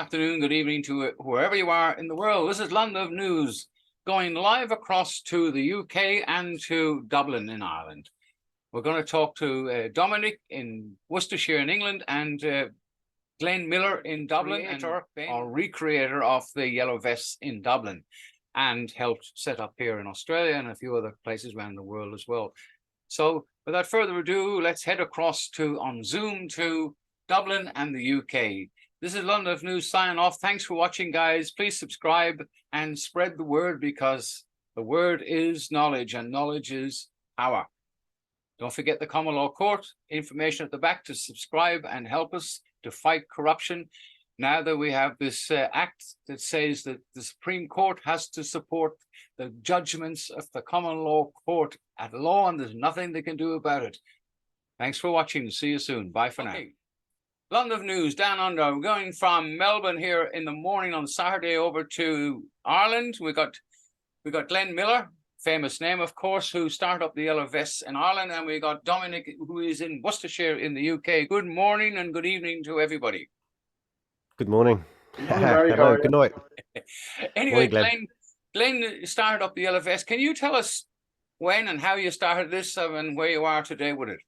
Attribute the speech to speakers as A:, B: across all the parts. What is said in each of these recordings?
A: afternoon, good evening to wherever you are in the world. This is London News, going live across to the UK and to Dublin in Ireland. We're going to talk to Dominic in Worcestershire in England and Glenn Miller in Dublin, or recreator of the Yellow Vests in Dublin, and helped set up here in Australia and a few other places around the world as well. So without further ado, let's head across on Zoom to Dublin and the UK. This is London News signing off. Thanks for watching, guys. Please subscribe and spread the word, because the word is knowledge and knowledge is power. Don't forget the Common Law Court. Information at the back to subscribe and help us to fight corruption. Now that we have this act that says that the Supreme Court has to support the judgments of the Common Law Court at law, and there's nothing they can do about it. Thanks for watching. See you soon. Bye for now. London News down under. We're going from Melbourne here in the morning on Saturday over to Ireland. We got Glenn Miller, famous name, of course, who started up the Yellow Vests in Ireland, and we got Dominic, who is in Worcestershire in the UK. Good morning and good evening to everybody.
B: Good morning.
C: Hello,
B: good night.
A: Anyway,
B: Morning,
A: Glenn started up the Yellow Vest. Can you tell us when and how you started this and where you are today with it?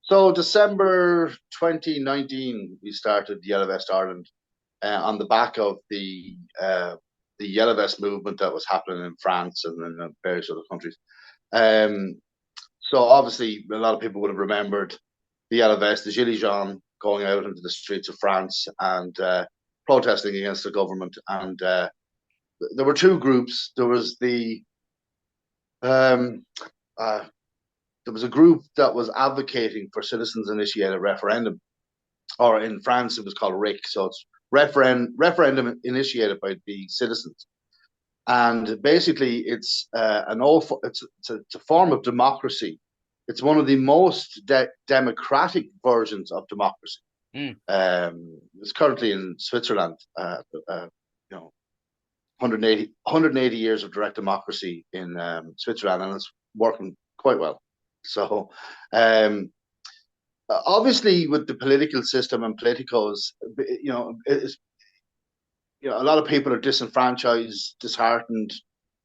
C: So December 2019, we started Yellow Vest Ireland on the back of the Yellow Vest movement that was happening in France and in various other countries. So obviously, a lot of people would have remembered the Yellow Vest, the Gilets jaunes, going out into the streets of France and protesting against the government. And there were two groups. There was a group that was advocating for citizens-initiated referendum, or in France it was called RIC. So it's referendum initiated by the citizens. And basically, it's a form of democracy. It's one of the most democratic versions of democracy. It's currently in Switzerland. 180 years of direct democracy in Switzerland, and it's working quite well. So, obviously, with the political system and politicos, a lot of people are disenfranchised, disheartened.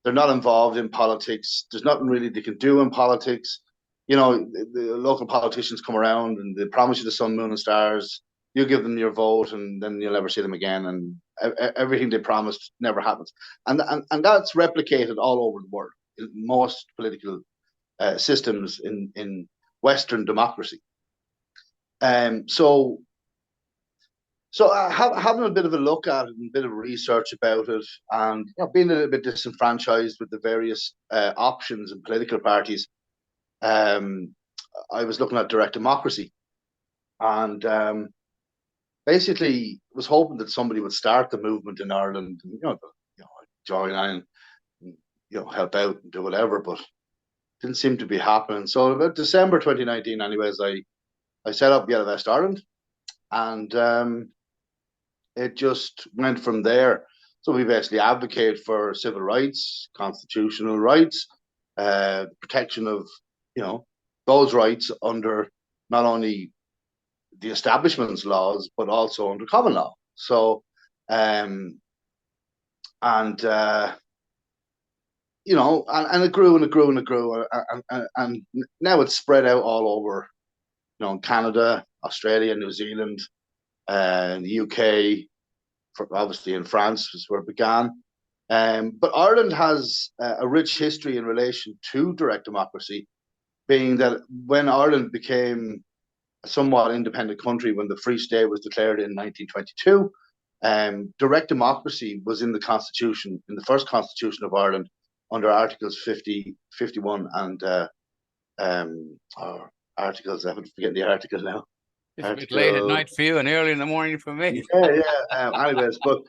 C: They're not involved in politics. There's nothing really they can do in politics. The local politicians come around and they promise you the sun, moon, and stars. You give them your vote, and then you'll never see them again. And everything they promised never happens. And that's replicated all over the world in most political systems in Western democracy. So having a bit of a look at it and a bit of research about it, and being a little bit disenfranchised with the various options and political parties, I was looking at direct democracy, and basically was hoping that somebody would start the movement in Ireland, and, join in, help out and do whatever, but didn't seem to be happening. So about December 2019, anyways, I set up Yellow Vest Ireland, and it just went from there. So we basically advocate for civil rights, constitutional rights, protection of those rights under not only the establishment's laws but also under common law. So and it grew and it grew and it grew, and now it's spread out all over, Canada, Australia, New Zealand, and the UK, obviously in France is where it began. But Ireland has a rich history in relation to direct democracy, being that when Ireland became a somewhat independent country, when the Free State was declared in 1922, direct democracy was in the Constitution, in the first Constitution of Ireland, under Articles 50, 51, and articles, I'm forgetting the article now.
A: It's a bit late at night for you and early in the morning for me.
C: Anyways, but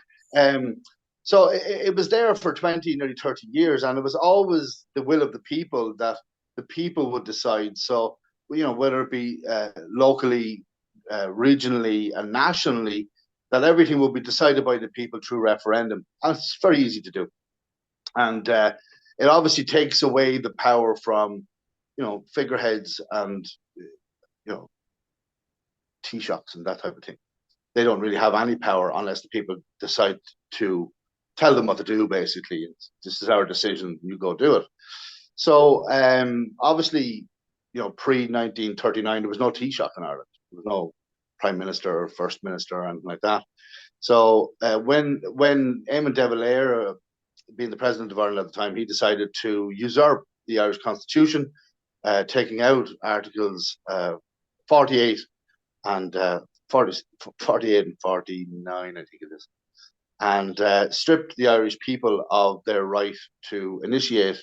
C: so it was there for 20, nearly 30 years, and it was always the will of the people that the people would decide. So, whether it be locally, regionally, and nationally, that everything will be decided by the people through referendum. And it's very easy to do. And it obviously takes away the power from, figureheads and, Taoiseachs and that type of thing. They don't really have any power unless the people decide to tell them what to do, basically. This is our decision, you go do it. So obviously, pre-1939, there was no Taoiseach in Ireland. There was no Prime Minister or First Minister or anything like that. So when Eamon de Valera, being the President of Ireland at the time, he decided to usurp the Irish Constitution, taking out Articles 48 and 48 and 49, I think it is, and stripped the Irish people of their right to initiate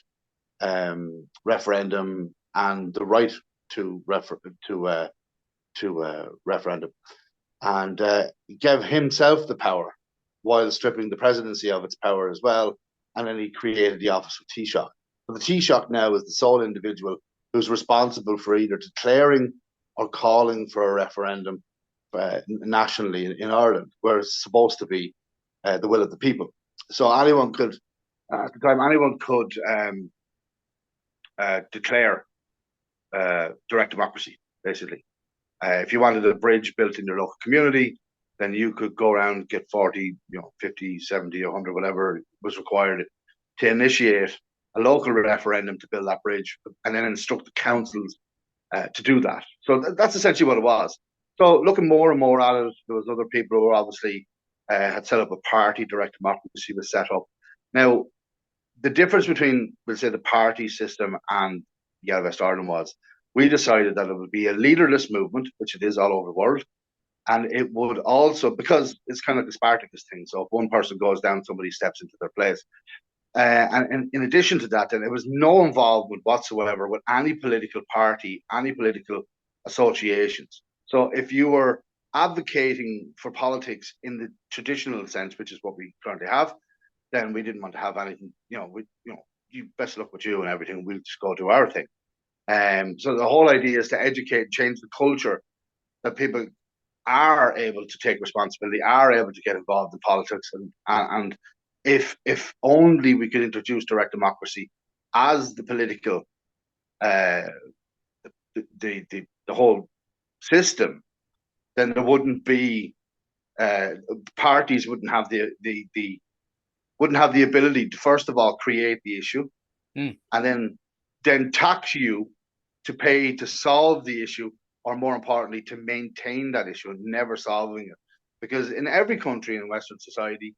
C: referendum and the right to referendum, and gave himself the power while stripping the presidency of its power as well. And then he created the office of Taoiseach. So the Taoiseach now is the sole individual who's responsible for either declaring or calling for a referendum nationally in Ireland, where it's supposed to be the will of the people. So anyone could, at the time, declare direct democracy, basically. If you wanted a bridge built in your local community, then you could go around, get 40, 50, 70, 100, whatever was required to initiate a local referendum to build that bridge, and then instruct the councils to do that. So that's essentially what it was. So looking more and more at it, there was other people who were obviously had set up a party, direct democracy was set up. Now, the difference between, we'll say, the party system and the West Ireland was, we decided that it would be a leaderless movement, which it is all over the world. And it would also, because it's kind of the Spartacus thing, so if one person goes down, somebody steps into their place. And in addition to that, then there was no involvement whatsoever with any political party, any political associations. So if you were advocating for politics in the traditional sense, which is what we currently have, then we didn't want to have anything, you best luck with you and everything, we'll just go do our thing. So the whole idea is to educate, change the culture, that people are able to take responsibility, are able to get involved in politics, and if only we could introduce direct democracy as the political, the whole system, then there wouldn't be parties wouldn't have the ability to, first of all, create the issue, and then tax you to pay to solve the issue, or more importantly, to maintain that issue and never solving it. Because in every country in Western society,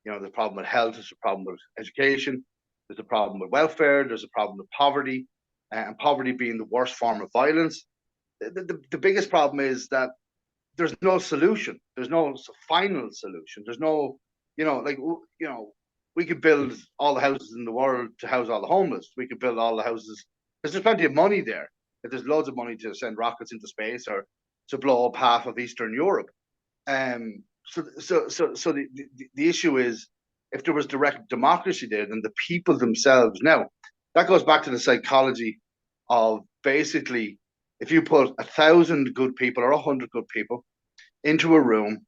C: there's a problem with health, there's a problem with education, there's a problem with welfare, there's a problem with poverty, and poverty being the worst form of violence. The biggest problem is that there's no solution. There's no final solution. There's no, we could build all the houses in the world to house all the homeless. We could build all the houses, because there's plenty of money there. If there's loads of money to send rockets into space or to blow up half of Eastern Europe. So the issue is, if there was direct democracy there, then the people themselves. Now, that goes back to the psychology of, basically, if you put 1,000 good people or 100 good people into a room,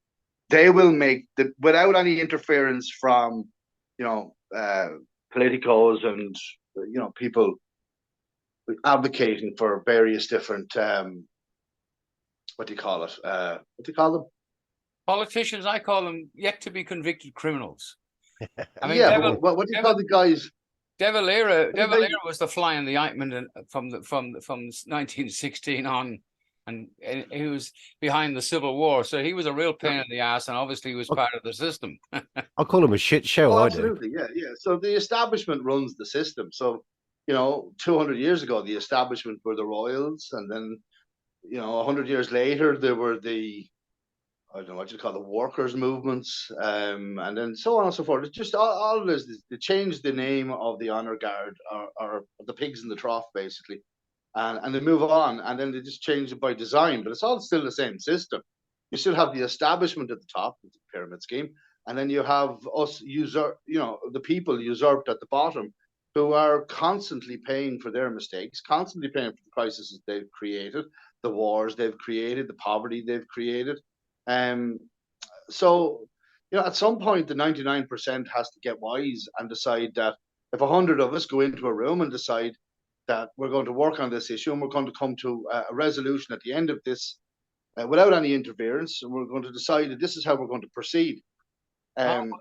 C: they will make without any interference from, politicos and, people advocating for various different, what do you call it? What do you call them?
A: Politicians. I call them yet to be convicted criminals. I mean,
C: what do you call the guys?
A: De Valera was the fly in the ointment from 1916 on, and he was behind the Civil War, so he was a real pain in the ass, and obviously he was part of the system.
B: I call him a shit show.
C: Oh,
B: I
C: absolutely,
B: do.
C: yeah. So the establishment runs the system. So 200 years ago, the establishment were the royals, and then 100 years later, there were the, I don't know what you call the workers' movements, and then so on and so forth. It's just all of this. They changed the name of the honor guard, or the pigs in the trough, basically, and they move on, and then they just change it by design. But it's all still the same system. You still have the establishment at the top, the pyramid scheme, and then you have us the people usurped at the bottom, who are constantly paying for their mistakes, constantly paying for the crises they've created, the wars they've created, the poverty they've created. So, at some point, the 99% has to get wise and decide that if 100 of us go into a room and decide that we're going to work on this issue and we're going to come to a resolution at the end of this without any interference, and we're going to decide that this is how we're going to proceed.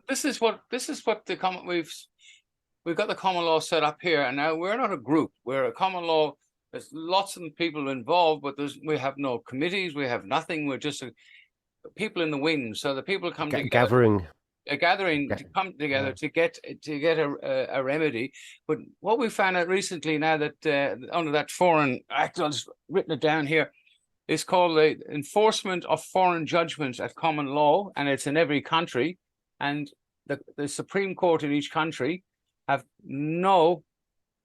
A: This is what the common we've got the common law set up here, and now we're not a group. We're a common law. There's lots of people involved, but we have no committees. We have nothing. We're just people in the wings. So the people come together.
B: Gathering.
A: To come together to get a remedy. But what we found out recently, now that under that foreign act, I've just written it down here, it's called the Enforcement of Foreign Judgments at Common Law, and it's in every country. And the Supreme Court in each country have no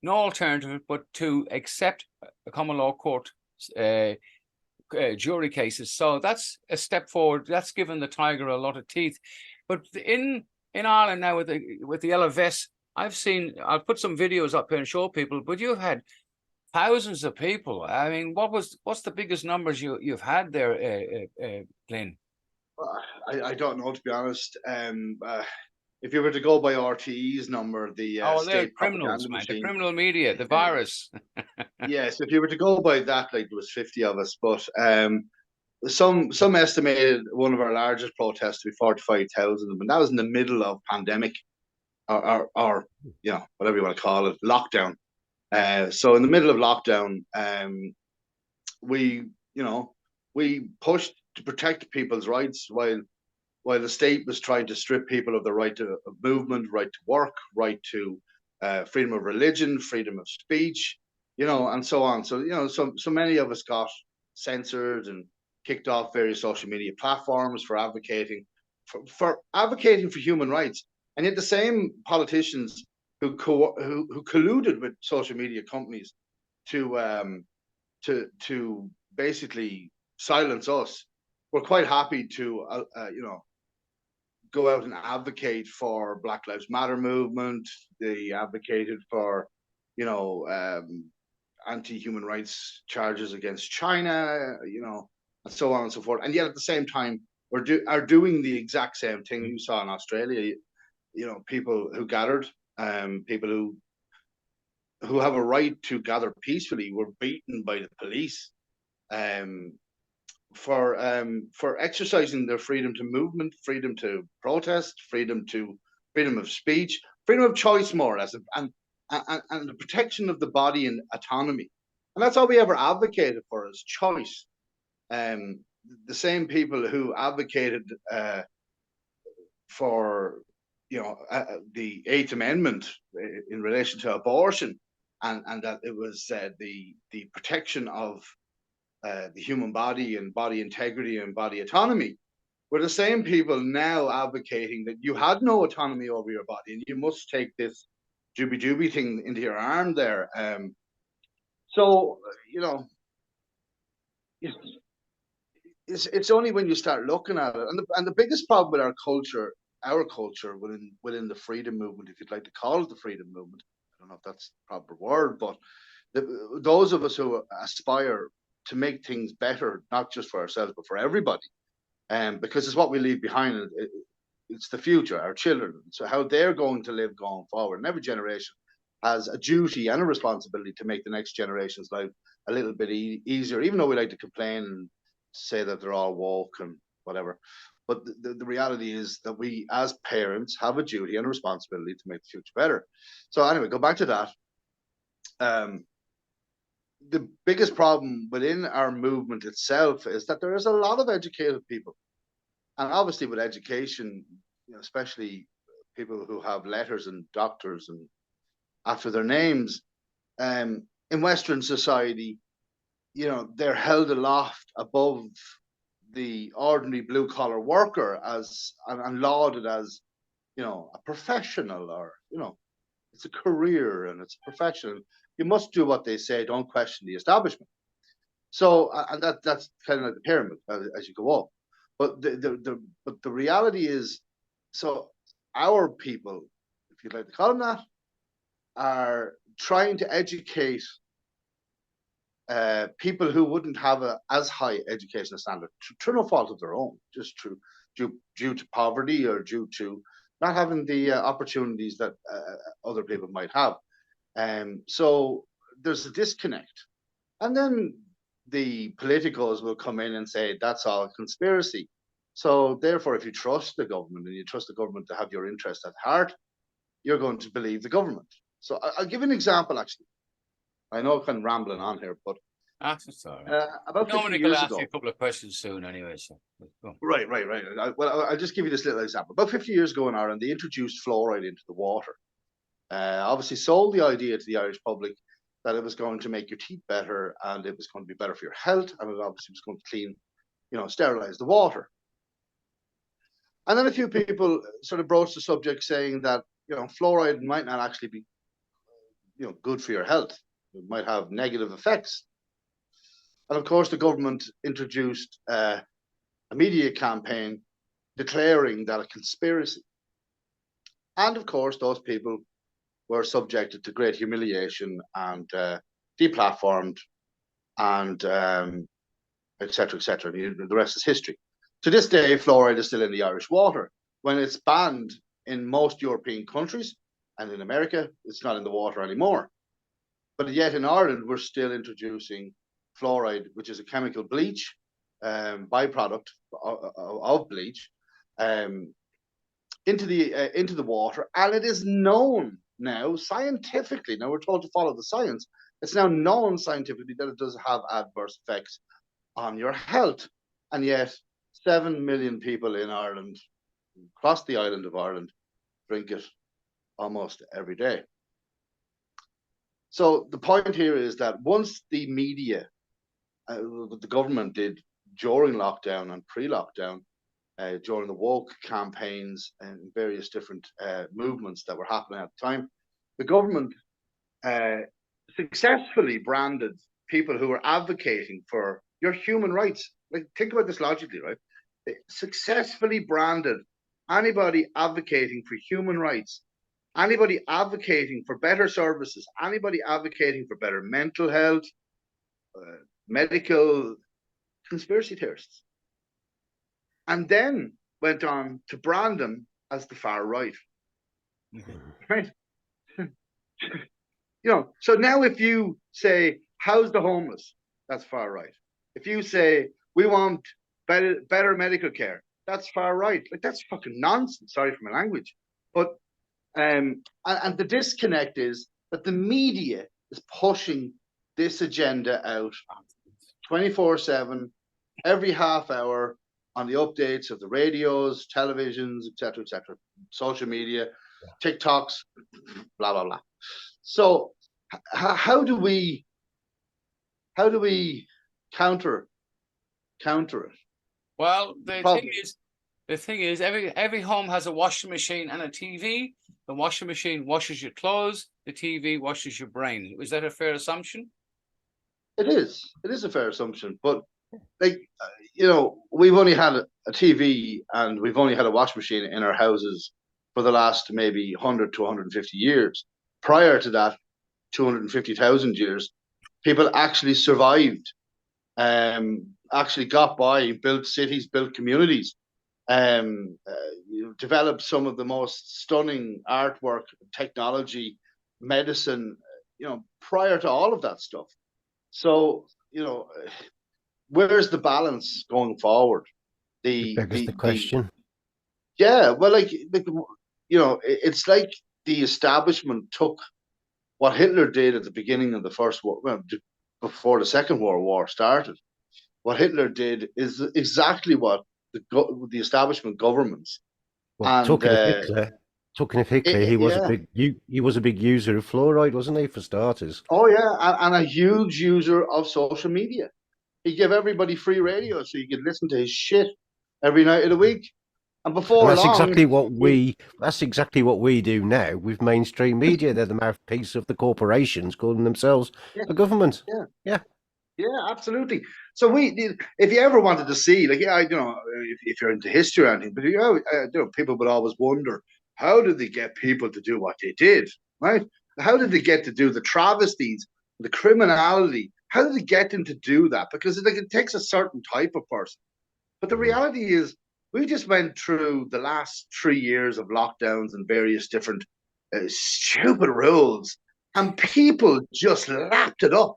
A: alternative but to accept a common law court jury cases. So that's a step forward. That's given the tiger a lot of teeth. But in Ireland now with the yellow vests, I'll put some videos up here and show people, but you've had thousands of people. I mean, what's the biggest numbers you've had there, Glenn?
C: I don't know, to be honest. If you were to go by RTE's number,
A: they're
C: state
A: criminals, man.
C: machine,
A: The criminal media, the virus.
C: yes, if you were to go by that, like there was 50 of us, but some estimated one of our largest protests to be 45,000, and that was in the middle of pandemic, or whatever you want to call it, lockdown. So in the middle of lockdown, we pushed to protect people's rights while the state was trying to strip people of the right to movement, right to work, right to freedom of religion, freedom of speech, and so on. So so many of us got censored and kicked off various social media platforms for advocating for human rights, and yet the same politicians who colluded with social media companies to basically silence us were quite happy to go out and advocate for Black Lives Matter movement. They advocated for anti-human rights charges against China, and so on and so forth. And yet at the same time are doing the exact same thing you saw in Australia. People who gathered, people who have a right to gather peacefully were beaten by the police for exercising their freedom to movement, freedom to protest, freedom of speech, freedom of choice, more or less, and the protection of the body and autonomy. And that's all we ever advocated for, is choice. The same people who advocated for the Eighth Amendment in relation to abortion, and that it was the protection of the human body and body integrity and body autonomy, were the same people now advocating that you had no autonomy over your body and you must take this doobie thing into your arm there. So it's only when you start looking at it, and the biggest problem with our culture within the freedom movement, if you'd like to call it the freedom movement, I don't know if that's the proper word, but those of us who aspire to make things better, not just for ourselves but for everybody, because it's what we leave behind. It's the future, our children, so how they're going to live going forward, and every generation has a duty and a responsibility to make the next generation's life a little bit easier, even though we like to complain and say that they're all woke and whatever. But the reality is that we as parents have a duty and a responsibility to make the future better. So anyway, go back to that. The biggest problem within our movement itself is that there is a lot of educated people. And obviously with education, especially people who have letters and doctors and after their names, in Western society, they're held aloft above the ordinary blue collar worker and lauded as, a professional, or, it's a career and it's a profession. You must do what they say. Don't question the establishment. So, and that's kind of like the pyramid as you go up. But the reality is, so our people, if you'd like to call them that, are trying to educate people who wouldn't have as high educational standard through no fault of their own, just due to poverty or due to not having the opportunities that other people might have. So there's a disconnect. And then the politicos will come in and say that's all a conspiracy. So therefore, if you trust the government and you trust the government to have your interest at heart, you're going to believe the government. So I'll give you an example, actually. I know I'm kind of rambling on here, but
A: That's all right.
C: about 50
A: Dominic will
C: years
A: ask
C: ago.
A: you a couple of questions soon anyway. So go.
C: Right. I'll just give you this little example. About 50 years ago in Ireland, they introduced fluoride into the water. Obviously sold the idea to the Irish public that it was going to make your teeth better and it was going to be better for your health, and it obviously was going to clean, sterilize the water. And then a few people sort of broached the subject saying that, fluoride might not actually be, good for your health. It might have negative effects. And of course, the government introduced a media campaign declaring that a conspiracy. And of course, those people were subjected to great humiliation and deplatformed and et cetera, et cetera. The rest is history. To this day, fluoride is still in the Irish water. When it's banned in most European countries and in America, it's not in the water anymore. But yet in Ireland, we're still introducing fluoride, which is a chemical bleach, byproduct of bleach, into the water, and it is known now scientifically. Now we're told to follow the science. It's now known scientifically that it does have adverse effects on your health, and yet 7 million people in Ireland, across the island of Ireland, drink it almost every day. So the point here is that once the media, the government did during lockdown and pre-lockdown, during the woke campaigns and various different movements that were happening at the time, the government successfully branded people who were advocating for your human rights. Like, think about this logically, right? They successfully branded anybody advocating for human rights, anybody advocating for better services, anybody advocating for better mental health, medical, conspiracy theorists. And then went on to brand them as the far right. Right? So now if you say, how's the homeless? That's far right. If you say, we want better medical care, that's far right. Like, that's fucking nonsense. Sorry for my language. But, and the disconnect is that the media is pushing this agenda out 24/7, every half hour, on the updates of the radios, televisions, etc., social media, TikToks, blah blah blah. So, how do we counter it?
A: Well, the thing is, every home has a washing machine and a TV. The washing machine washes your clothes. The TV washes your brain. Is that a fair assumption?
C: It is. It is a fair assumption, but like, we've only had a TV and we've only had a washing machine in our houses for the last maybe 100 to 150 years. Prior to that, 250,000 years, people actually survived, actually got by, built cities, built communities, developed some of the most stunning artwork, technology, medicine, prior to all of that stuff. So, where's the balance going forward?
B: The question.
C: Yeah, well, it's like the establishment took what Hitler did at the beginning of the First War, well, before the Second World War started. What Hitler did is exactly what the establishment governments.
B: Well, talking of Hitler, he was a big user of fluoride, wasn't he, for starters?
C: Oh yeah, and a huge user of social media. He gave everybody free radio so you could listen to his shit every night of the week. And before
B: that's
C: long,
B: exactly what we do now with mainstream media. They're the mouthpiece of the corporations calling themselves a government.
C: Yeah, absolutely. So if you ever wanted to see, like, if you're into history or anything, but people would always wonder, how did they get people to do what they did, right? How did they get to do the travesties, the criminality? How did they get them to do that? Because it takes a certain type of person. But the reality is, we just went through the last 3 years of lockdowns and various different stupid rules, and people just lapped it up.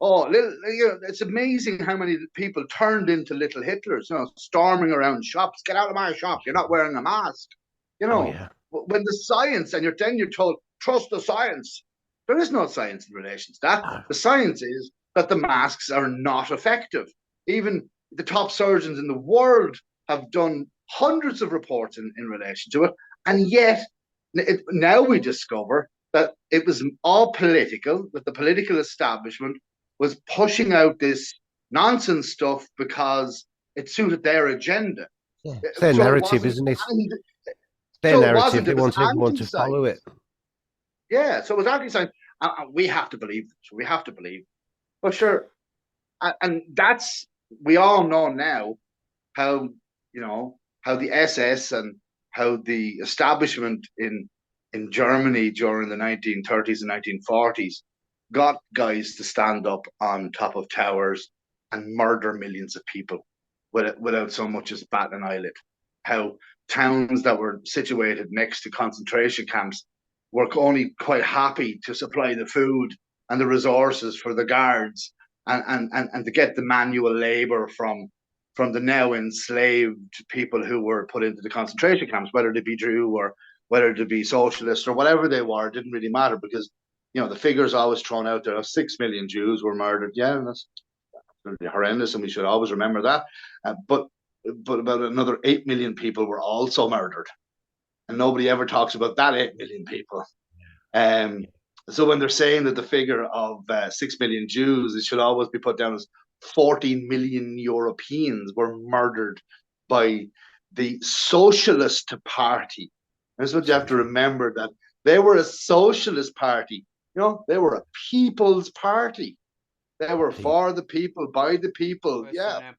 C: Oh, it's amazing how many people turned into little Hitlers, storming around shops. Get out of my shop. You're not wearing a mask.
B: Oh yeah.
C: When the science, and you're told, trust the science. There is no science in relation to that.
B: Oh,
C: The science is that the masks are not effective. Even the top surgeons in the world have done hundreds of reports in relation to it. And yet, now we discover that it was all political, that the political establishment was pushing out this nonsense stuff because it suited their agenda.
B: yeah. It's their
C: So it
B: narrative,
C: wasn't,
B: isn't it?
C: so it
B: Narrative.
C: wasn't,
B: They
C: it was
B: want everyone to follow
C: anti-science.
B: it.
C: Yeah, so it was anti-science. We have to believe this. We have to believe. But sure, and that's, we all know now how, how the SS and how the establishment in Germany during the 1930s and 1940s got guys to stand up on top of towers and murder millions of people without so much as bat an eyelid. How towns that were situated next to concentration camps were only quite happy to supply the food and the resources for the guards, and to get the manual labor from the now enslaved people who were put into the concentration camps, whether they be Jew or whether they be socialist or whatever they were. It didn't really matter, because the figures always thrown out there of 6 million Jews were murdered. Yeah, and that's absolutely horrendous, and we should always remember that. But about another 8 million people were also murdered, and nobody ever talks about that 8 million people. So when they're saying that the figure of 6 million Jews, it should always be put down as 14 million Europeans were murdered by the Socialist Party. That's what you have to remember, that they were a socialist party. They were a people's party. They were for the people, by the people. Yeah.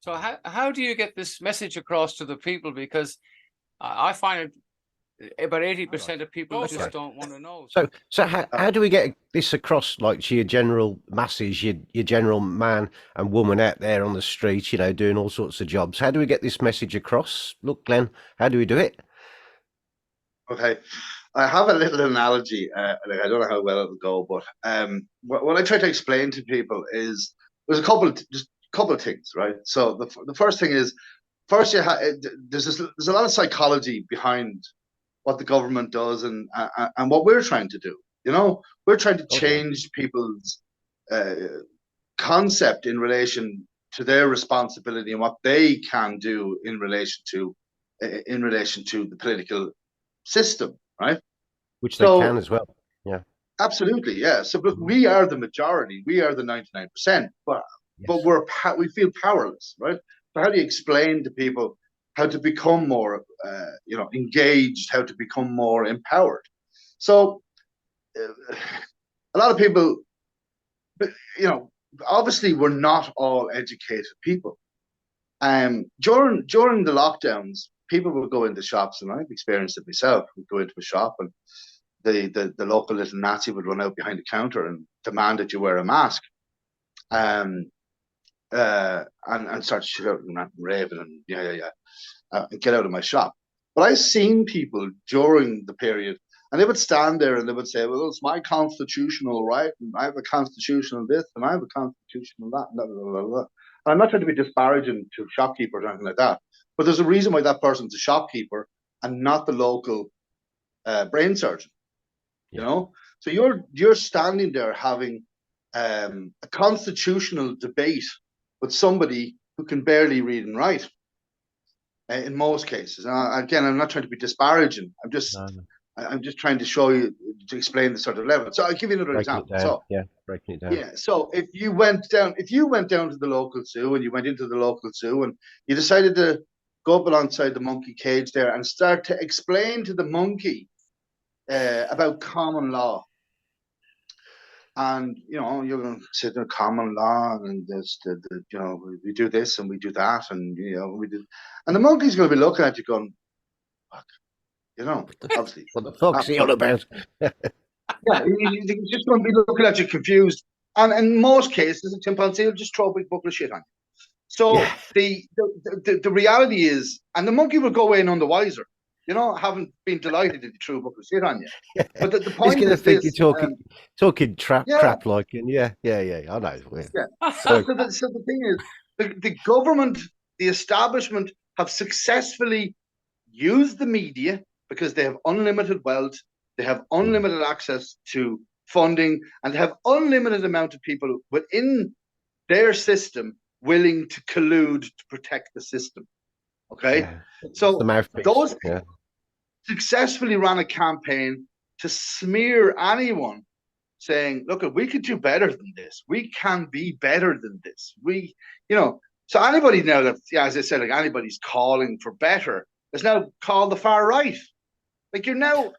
A: So how do you get this message across to the people? Because I find it about 80% of people just don't want to know.
B: So how do we get this across, like, to your general masses, your general man and woman out there on the street, doing all sorts of jobs? How do we get this message across? Look, Glenn, how do we do it?
C: Okay, I have a little analogy. I don't know how well it'll go, but what I try to explain to people is there's a couple of things, right? So the first thing is, first there's a lot of psychology behind what the government does and what we're trying to do. We're trying to change people's concept in relation to their responsibility and what they can do in relation to the political system, right?
B: Which they can as well. Yeah,
C: absolutely. Yeah. So, but we are the majority. We are the 99%. But we feel powerless, right? So how do you explain to people how to become more, engaged, how to become more empowered? So, a lot of people, obviously, we're not all educated people. During the lockdowns, people would go into shops, and I've experienced it myself. We'd go into a shop, and the local little Nazi would run out behind the counter and demand that you wear a mask, and start shouting and raving and and get out of my shop. But I've seen people during the period, and they would stand there and they would say, "Well, it's my constitutional right, and I have a constitutional this, and I have a constitutional that." Blah, blah, blah, blah. And I'm not trying to be disparaging to shopkeepers or anything like that, but there's a reason why that person's a shopkeeper and not the local brain surgeon. So you're standing there having a constitutional debate with somebody who can barely read and write. In most cases, again, I'm not trying to be disparaging. I'm just trying to show you, to explain the sort of level. So I'll give you another example. So
B: breaking it down.
C: Yeah. So if you went down to the local zoo, and you went into the local zoo, and you decided to go up alongside the monkey cage there and start to explain to the monkey about common law. And you're going to sit there, common law, and there's we do this and we do that, and we do, and the monkey's going to be looking at you going, "Fuck," obviously.
B: What the fuck's he on about?
C: Yeah, he's just going to be looking at you confused, and in most cases, a chimpanzee will just throw a big bucket of shit on you. So the reality is, and the monkey will go away none the wiser. you know, haven't been delighted that he threw a book of shit on you.
B: Yeah.
C: But the
B: He's
C: point
B: going to
C: is
B: think
C: this.
B: you're talking
C: Yeah,
B: crap like, and yeah, I know. Yeah.
C: yeah.
B: So,
C: So the thing is, the government, the establishment have successfully used the media because they have unlimited wealth, they have unlimited access to funding, and they have unlimited amount of people within their system willing to collude to protect the system. Okay,
B: yeah, it's the
C: so
B: mouthpiece.
C: those
B: Yeah,
C: successfully ran a campaign to smear anyone saying, look, we could do better than this. We can be better than this. We, you know, so anybody now that, yeah, as I said, like anybody's calling for better is now called the far right. Like you're now,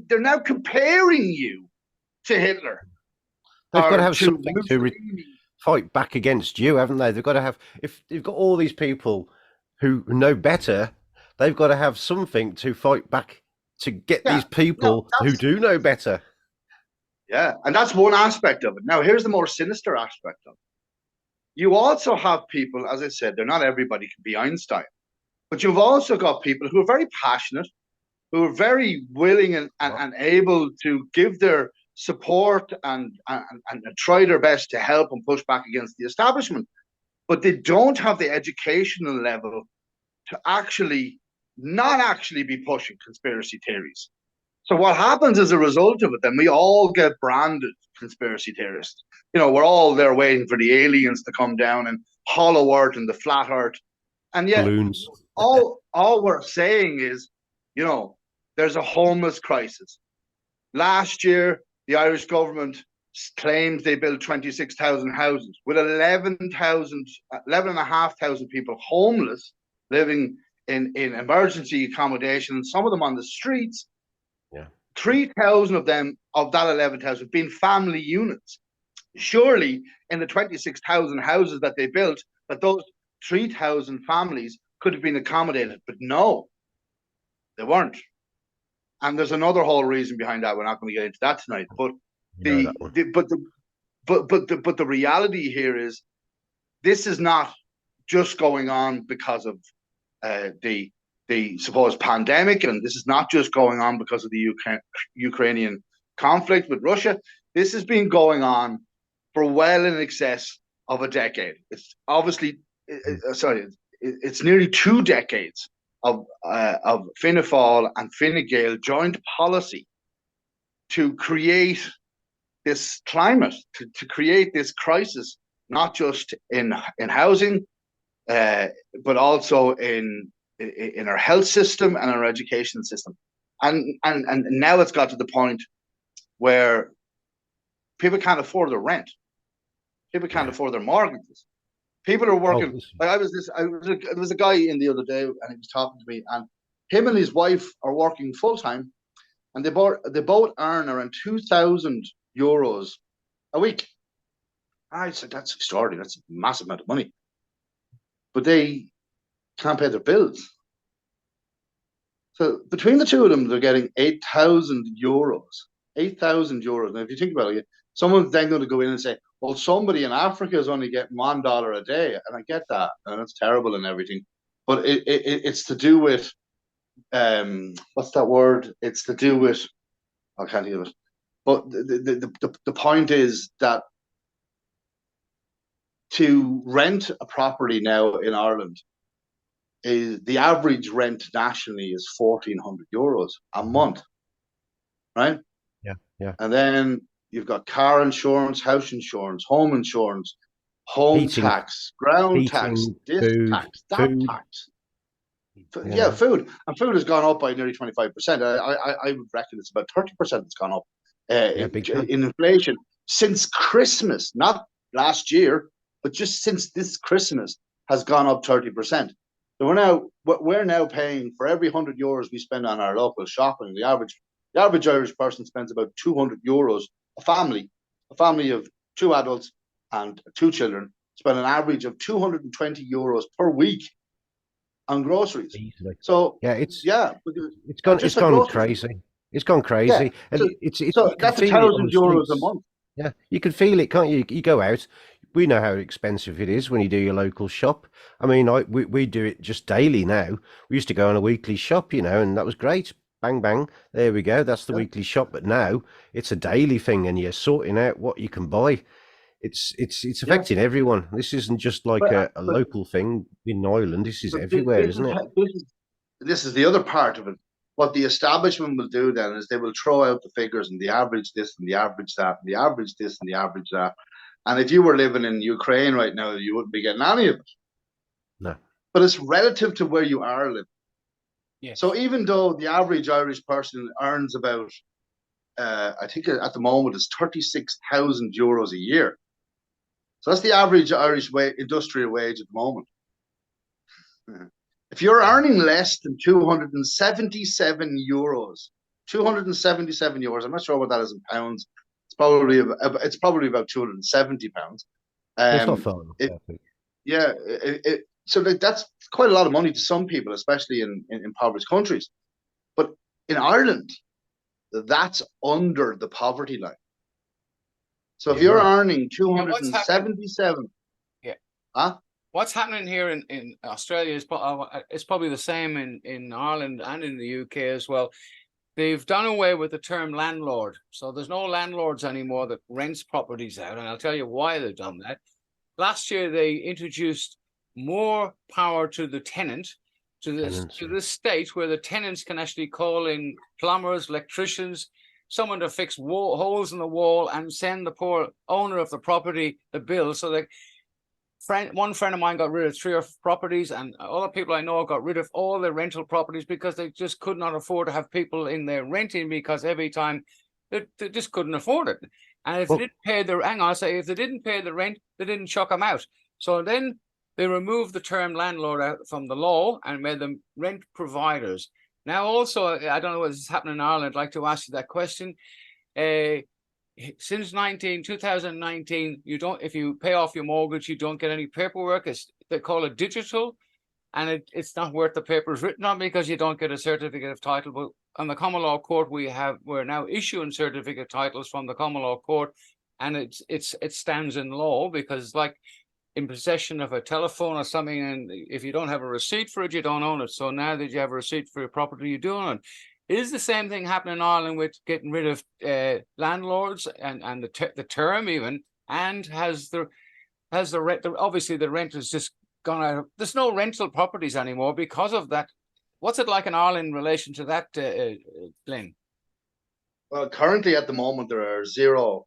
C: they're now comparing you to Hitler
B: they've got to
C: or
B: have
C: to
B: something to
C: Mussolini.
B: fight back against you, haven't they? They've got to have, if you've got all these people who know better, they've got to have something to fight back to get
C: Yeah,
B: these people who do know better.
C: Yeah, and that's one aspect of it. Now, here's the more sinister aspect of it. You also have people, as I said, they're not everybody can be Einstein, but you've also got people who are very passionate, who are very willing and able to give their support and try their best to help and push back against the establishment, but they don't have the educational level to actually not actually be pushing conspiracy theories. So what happens as a result of it, then we all get branded conspiracy theorists. You know, we're all there waiting for the aliens to come down and hollow earth and the flat earth. And yet
B: Balloons.
C: all we're saying is, you know, there's a homeless crisis. Last year, the Irish government claimed they built 26,000 houses with 11,500 people homeless living in emergency accommodation, some of them on the streets.
B: Yeah.
C: 3,000 of them, of that 11,000, being family units. Surely, in the 26,000 houses that they built, that those 3,000 families could have been accommodated, but no, they weren't. And there's another whole reason behind that. We're not going to get into that tonight. But the reality here is, this is not just going on because of the supposed pandemic, and this is not just going on because of the Ukrainian conflict with Russia. This has been going on for well in excess of a decade. It's obviously, it's nearly 2 decades of Fianna Fáil and Fine Gael joint policy to create this climate, to create this crisis, not just in housing, but also in our health system and our education system. And now it's got to the point where people can't afford their rent. People can't afford their mortgages. People are working. Like there was a guy in the other day, and he was talking to me, and him and his wife are working full time, and they both earn around €2,000 a week. I said, that's extraordinary. That's a massive amount of money. But they can't pay their bills. So between the two of them, they're getting €8,000. €8,000. Now, if you think about it, someone's then going to go in and say, well, somebody in Africa is only getting $1 a day. And I get that. And it's terrible and everything. But it's to do with, what's that word? It's to do with, I can't think of it. But the point is that to rent a property now in Ireland, is the average rent nationally is €1,400 a month, right?
B: Yeah.
C: And then you've got car insurance, house insurance, home insurance, home tax, ground tax, this tax, that tax. Yeah, food. And food has gone up by nearly 25%. I would reckon it's about 30% that's gone up in inflation since Christmas, not last year, but just since this Christmas has gone up 30%. So we're now paying for every €100 we spend on our local shopping. The average Irish person spends about €200. A family of 2 adults and 2 children spend an average of €220 per week on groceries.
B: Easily.
C: So
B: it's gone crazy. It's gone crazy,
C: and
B: so
C: that's €1,000 a month.
B: Yeah, you can feel it, can't you? You go out, we know how expensive it is when you do your local shop. I mean, we do it just daily now. We used to go on a weekly shop, and that was great. Bang bang, there we go. That's the
C: Yeah.
B: weekly shop. But now it's a daily thing, and you're sorting out what you can buy. It's
C: Yeah.
B: affecting everyone. This isn't just like
C: But
B: a local thing in Ireland. This is
C: but
B: everywhere, isn't it?
C: this is the other part of it. What the establishment will do then is they will throw out the figures and the average this and the average that and the average this and the average that. And if you were living in Ukraine right now, you wouldn't be getting any of it.
B: No.
C: But it's relative to where you are living.
A: Yes.
C: So even though the average Irish person earns about, I think at the moment it's 36,000 euros a year. So that's the average Irish industrial wage at the moment. If you're earning less than 277 euros, 277 euros, I'm not sure what that is in pounds. It's probably about 270 pounds.
B: It's not far enough, I think.
C: Yeah, so that's quite a lot of money to some people, especially in impoverished countries. But in Ireland, that's under the poverty line. So if
B: Yeah,
C: you're
B: right.
C: earning
A: What's happening?
C: 277,
A: Yeah.
C: huh?
A: What's happening here in Australia is it's probably the same in Ireland and in the UK as well. They've done away with the term landlord. So there's no landlords anymore that rents properties out. And I'll tell you why they've done that. Last year, they introduced more power to the tenant, to the state, where the tenants can actually call in plumbers, electricians, someone to fix holes in the wall and send the poor owner of the property the bill. So that one friend of mine got rid of 3 or 4 properties, and other people I know got rid of all their rental properties because they just could not afford to have people in there renting, because every time they just couldn't afford it. And if they didn't pay if they didn't pay the rent, they didn't chuck them out. So then they removed the term landlord out from the law and made them rent providers. Now, also, I don't know what's happening in Ireland. I'd like to ask you that question. Since 2019, you don't, if you pay off your mortgage, you don't get any paperwork. They call it digital, and it's not worth the paper it's written on, because you don't get a certificate of title. But on the common law court, we're now issuing certificate titles from the common law court, and it stands in law, because like in possession of a telephone or something, and if you don't have a receipt for it, you don't own it. So now that you have a receipt for your property, you do own it. Is the same thing happening in Ireland with getting rid of landlords and the term even, and has the rent, obviously the rent has just gone out. There's no rental properties anymore because of that. What's it like in Ireland in relation to that, Glenn?
C: Well, currently at the moment there are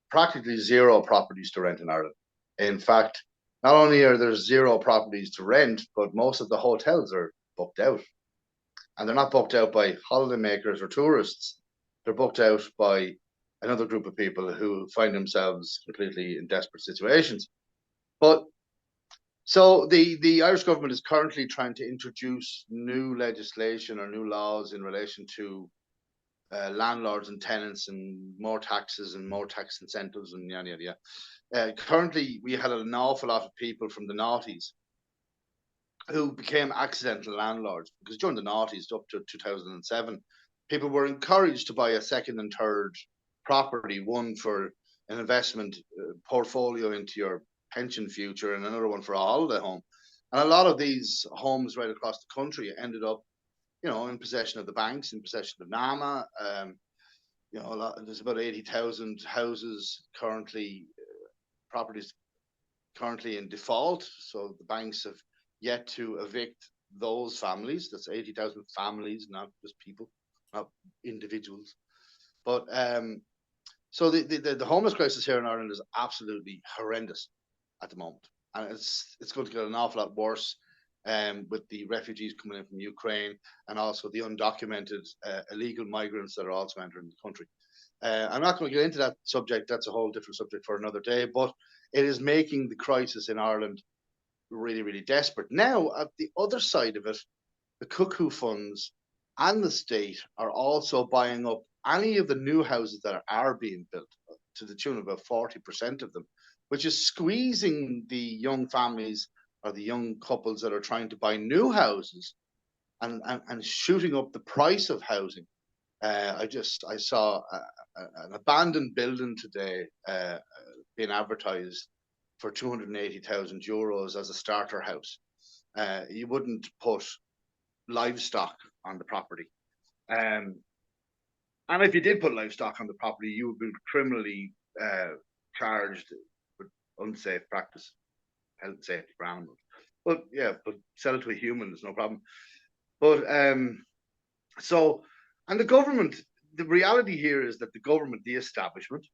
C: practically zero properties to rent in Ireland. In fact, not only are there zero properties to rent, but most of the hotels are booked out. And they're not booked out by holidaymakers or tourists. They're booked out by another group of people who find themselves completely in desperate situations. But so the Irish government is currently trying to introduce new legislation or new laws in relation to landlords and tenants, and more taxes and more tax incentives and yada yada yada. Currently, we had an awful lot of people from the noughties who became accidental landlords, because during the noughties up to 2007, people were encouraged to buy a second and third property, one for an investment portfolio into your pension future and another one for a holiday home. And a lot of these homes right across the country ended up, in possession of the banks, in possession of NAMA. There's about 80,000 houses currently, properties currently in default. So the banks have yet to evict those families. That's 80,000 families, not just people, not individuals. But so the homeless crisis here in Ireland is absolutely horrendous at the moment, and it's going to get an awful lot worse with the refugees coming in from Ukraine, and also the undocumented illegal migrants that are also entering the country. I'm not going to get into that subject. That's a whole different subject for another day. But it is making the crisis in Ireland really, really desperate. Now, at the other side of it, the cuckoo funds and the state are also buying up any of the new houses that are being built, to the tune of about 40% of them, which is squeezing the young families or the young couples that are trying to buy new houses, and shooting up the price of housing. I saw an abandoned building today being advertised for €280,000 as a starter house. You wouldn't put livestock on the property. And if you did put livestock on the property, you would be criminally charged with unsafe practice, health and safety for animals. But yeah, but sell it to a human, there's no problem. But so, and the government, the reality here is that the government, the establishment,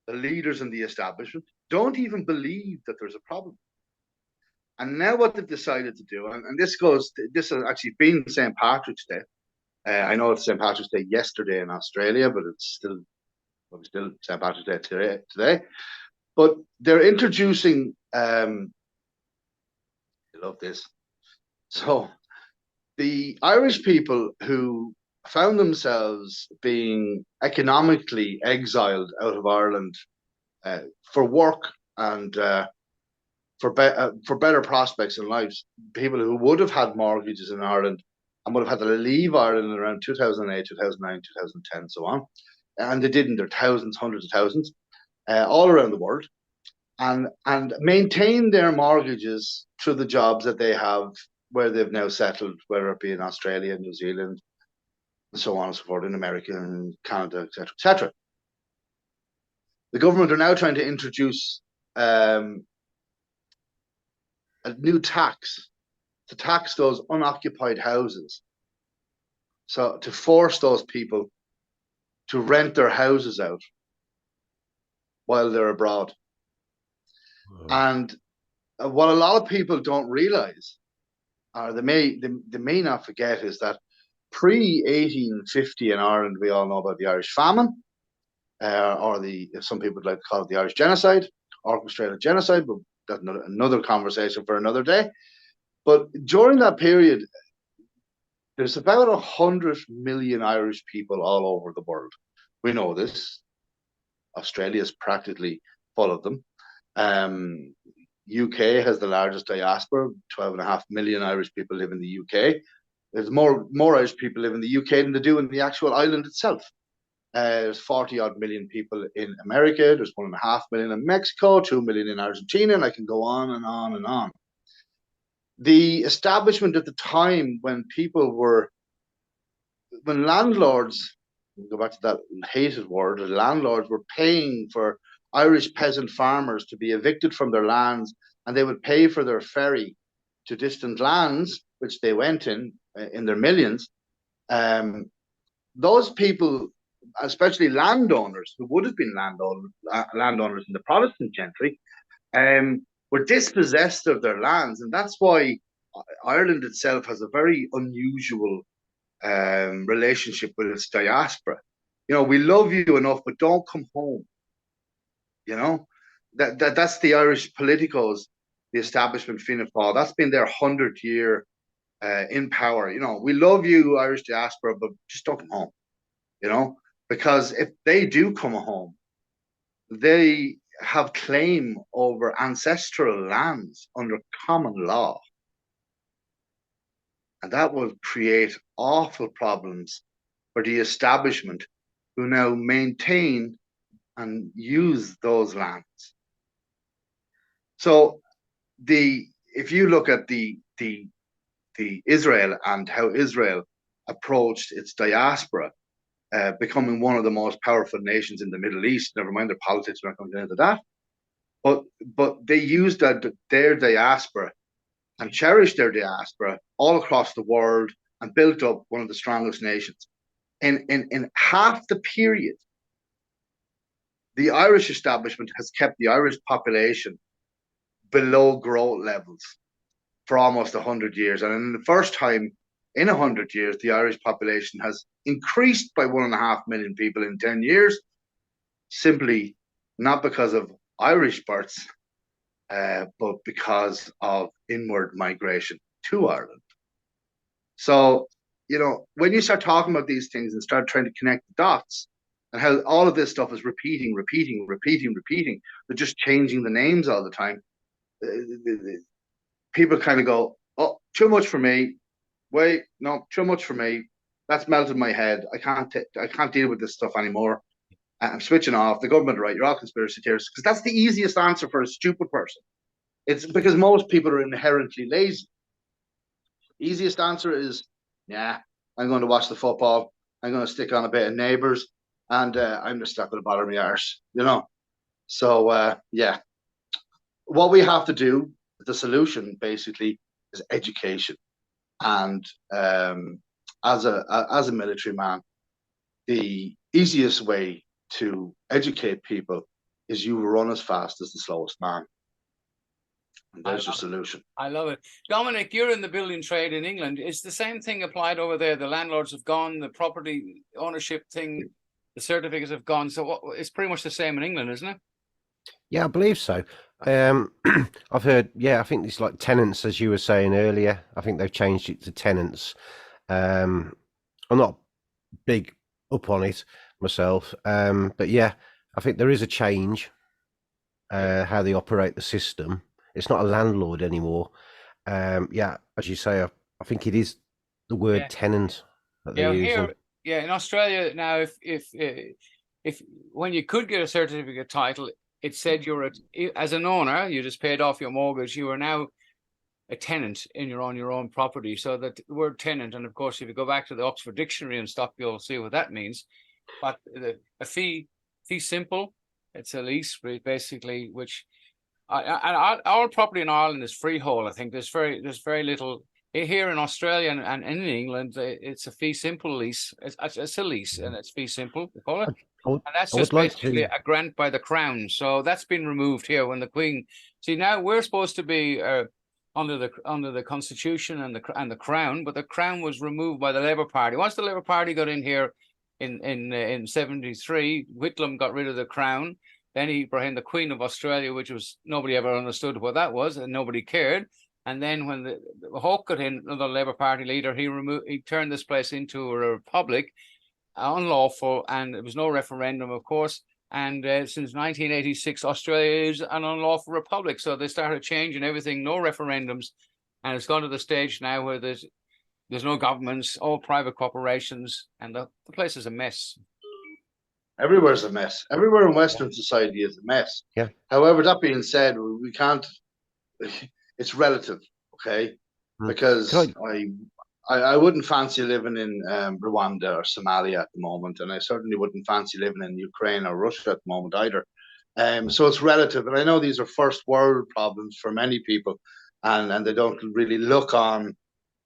C: the leaders in the establishment don't even believe that there's a problem. And now what they've decided to do, and this has actually been St. Patrick's Day. I know it's St. Patrick's Day yesterday in Australia, but it's still St. Patrick's Day today. But they're introducing, I love this. So the Irish people who found themselves being economically exiled out of Ireland for work and for better prospects in lives, people who would have had mortgages in Ireland and would have had to leave Ireland around 2008, 2009, 2010, so on. And they didn't. There are thousands, hundreds of thousands, all around the world, and maintain their mortgages through the jobs that they have where they've now settled, whether it be in Australia, New Zealand, and so on and so forth, in America and Canada, etc., etc. The government are now trying to introduce a new tax to tax those unoccupied houses. So to force those people to rent their houses out while they're abroad. Oh. And what a lot of people don't realize, or they may not forget, is that pre-1850 in Ireland, we all know about the Irish famine, or some people would like to call it the Irish genocide, orchestrated genocide, but that's another conversation for another day. But during that period, there's about 100 million Irish people all over the world. We know this. Australia is practically full of them. UK has the largest diaspora. 12.5 million Irish people live in the UK. There's more Irish people live in the UK than they do in the actual island itself. There's 40 odd million people in America. There's 1.5 million in Mexico, 2 million in Argentina, and I can go on and on and on. The establishment at the time when landlords, we'll go back to that hated word, landlords were paying for Irish peasant farmers to be evicted from their lands, and they would pay for their ferry to distant lands, which they went in their millions. Those people, especially landowners who would have been landowners in the Protestant gentry, were dispossessed of their lands. And that's why Ireland itself has a very unusual relationship with its diaspora. You know, we love you enough, but don't come home. You know, that's the Irish politicos, the establishment Fianna Fáil. That's been their 100-year in power. You know, we love you, Irish diaspora, but just don't come home. You know, because if they do come home, they have claim over ancestral lands under common law. And that will create awful problems for the establishment who now maintain and use those lands. So if you look at the Israel and how Israel approached its diaspora, becoming one of the most powerful nations in the Middle East, never mind their politics, we're not going to get into that. But they used their diaspora and cherished their diaspora all across the world and built up one of the strongest nations. In half the period, the Irish establishment has kept the Irish population below growth levels for almost 100 years. And in the first time in 100 years, the Irish population has increased by 1.5 million people in 10 years, simply not because of Irish births, but because of inward migration to Ireland. So, you know, when you start talking about these things and start trying to connect the dots and how all of this stuff is repeating, they're just changing the names all the time. People kind of go, oh, too much for me. Wait, no, too much for me. That's melted my head. I can't deal with this stuff anymore. I'm switching off. The government are right. You're all conspiracy theorists, because that's the easiest answer for a stupid person. It's because most people are inherently lazy. Easiest answer is, yeah, I'm going to watch the football. I'm going to stick on a bit of Neighbours, and I'm just not going to bother my arse, you know. So yeah, what we have to do, the solution basically, is education. And as a military man, the easiest way to educate people is you run as fast as the slowest man. And there's your solution.
A: I love it. Dominic, you're in the building trade in England. Is the same thing applied over there? The landlords have gone, the property ownership thing, the certificates have gone. So it's pretty much the same in England, isn't it?
B: Yeah, I believe so. I've heard, yeah, I think it's like tenants, as you were saying earlier. I think they've changed it to tenants. I'm not big up on it myself, but yeah, I think there is a change how they operate the system. It's not a landlord anymore. Yeah, as you say, I think it is the word tenant that they're using.
A: Here, in Australia now, if when you could get a certificate title, it said you're as an owner, you just paid off your mortgage, you are now a tenant in your own property. So that the word tenant, and of course, if you go back to the Oxford Dictionary and stuff, you'll see what that means. But a fee simple, it's a lease basically, which our property in Ireland is freehold. I think there's very little here in Australia and in England. It's a fee simple lease. It's a lease, and it's fee simple, they call it. And that's just basically a grant by the Crown. So that's been removed here when the Queen. See, now we're supposed to be under the Constitution and the Crown, but the Crown was removed by the Labour Party. Once the Labour Party got in here in 73, Whitlam got rid of the Crown. Then he brought in the Queen of Australia, which was nobody ever understood what that was, and nobody cared. And then when the Hawke got in, another Labour Party leader, he turned this place into a republic, unlawful, and there was no referendum, of course. And since 1986, Australia is an unlawful republic. So they started changing everything, no referendums, and it's gone to the stage now where there's no governments, all private corporations, and the place is a mess.
C: Everywhere's a mess. Everywhere in Western society is a mess.
B: Yeah.
C: However, that being said, we can't. It's relative, okay? Because I wouldn't fancy living in Rwanda or Somalia at the moment, and I certainly wouldn't fancy living in Ukraine or Russia at the moment either. So it's relative, and I know these are first world problems for many people, and they don't really look on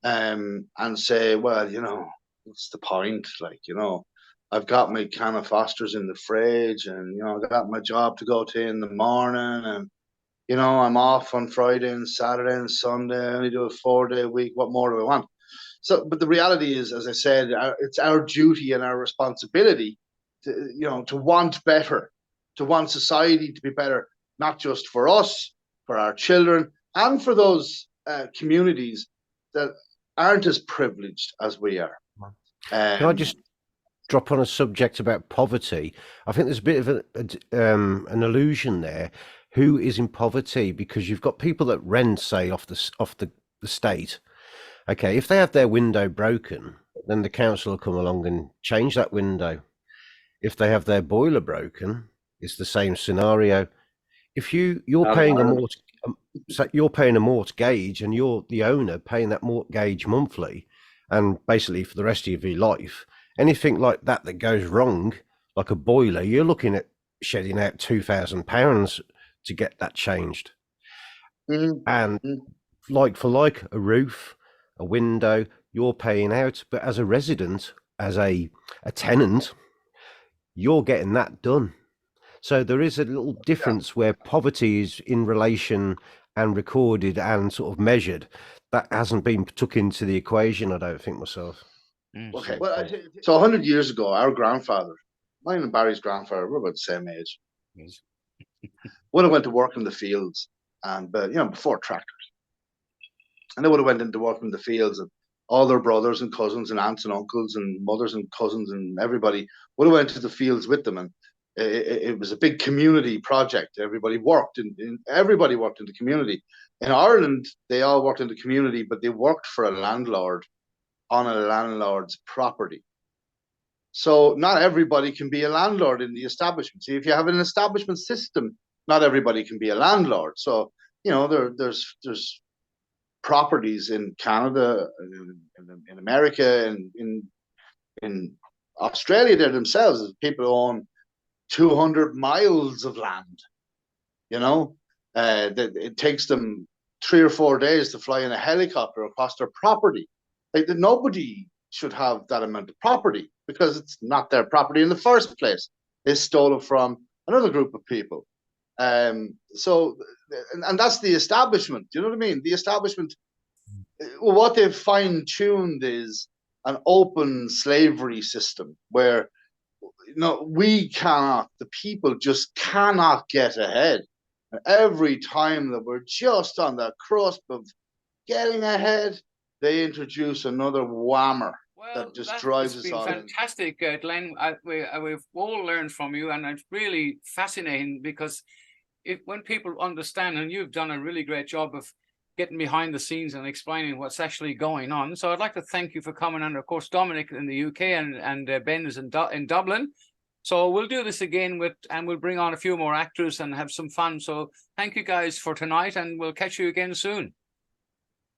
C: and say, well, you know, what's the point? Like, you know, I've got my can of Foster's in the fridge, and you know, I got my job to go to in the morning, and you know, I'm off on Friday and Saturday and Sunday. I only do a 4-day week. What more do I want? So, but the reality is, as I said, it's our duty and our responsibility to, you know, to want better, to want society to be better, not just for us, for our children, and for those communities that aren't as privileged as we are.
B: Can I just drop on a subject about poverty? I think there's a bit of an illusion there. Who is in poverty? Because you've got people that rent, say, off the state. Okay, if they have their window broken, then the council will come along and change that window. If they have their boiler broken, it's the same scenario. If you're paying you're paying a mortgage, and you're the owner paying that mortgage monthly, and basically for the rest of your life, anything like that goes wrong, like a boiler, you're looking at shedding out £2,000 to get that changed. And like a roof, a window, you're paying out, but as a resident, as a tenant, you're getting that done. So there is a little difference where poverty is in relation and recorded and sort of measured. That hasn't been took into the equation, I don't think, myself.
C: Okay, well, so 100 years ago, our grandfather, mine and Barry's grandfather, we're about the same age, would have went to work in the fields, and you know, before tractors, and they would have went into work in the fields, and all their brothers and cousins and aunts and uncles and mothers and cousins and everybody would have went to the fields with them, and it was a big community project. Everybody worked in the community. In Ireland, they all worked in the community, but they worked for a landlord on a landlord's property. So not everybody can be a landlord in the establishment. See, if you have an establishment system, not everybody can be a landlord. So, you know, there's properties in Canada, in America, and in Australia there themselves, people own 200 miles of land. You know, it takes them 3 or 4 days to fly in a helicopter across their property. Like, nobody should have that amount of property because it's not their property in the first place. They stole it from another group of people. So, and that's the establishment. Do you know what I mean? The establishment, what they've fine-tuned is an open slavery system where, you know, we cannot, the people just cannot get ahead. And every time that we're just on the cusp of getting ahead, they introduce another whammer that just drives us all.
A: Fantastic, Glenn. We've all learned from you, and it's really fascinating because when people understand, and you've done a really great job of getting behind the scenes and explaining what's actually going on. So I'd like to thank you for coming, and of course Dominic in the UK, and Ben is in Dublin. So we'll do this again and we'll bring on a few more actors and have some fun. So thank you guys for tonight, and we'll catch you again soon.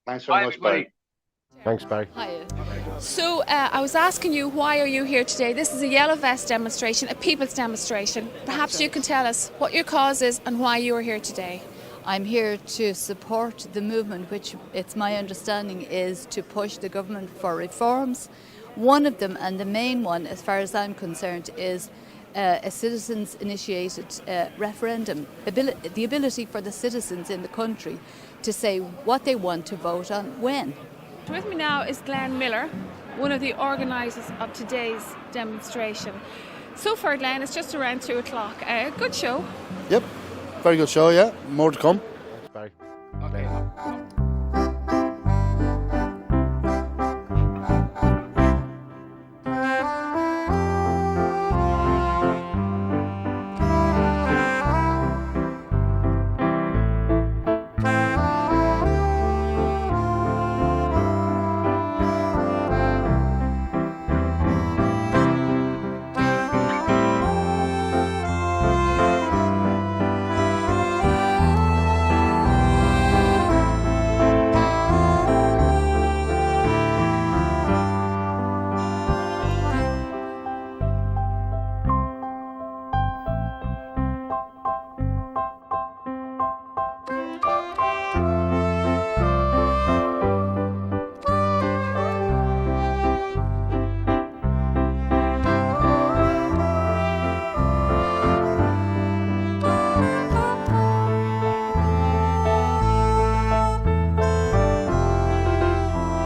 C: Thanks very much, Barry.
B: Thanks, Barry.
D: Hi. So I was asking you, why are you here today? This is a yellow vest demonstration, a people's demonstration. Perhaps you can tell us what your cause is and why you are here today.
E: I'm here to support the movement, which it's my understanding is to push the government for reforms. One of them, and the main one as far as I'm concerned, is a citizens-initiated referendum, the ability for the citizens in the country to say what they want to vote on when.
D: With me now is Glenn Miller, one of the organisers of today's demonstration. So far, Glenn, it's just around 2 o'clock. Good show.
F: Yep, very good show, yeah. More to come.
B: Thanks, Barry.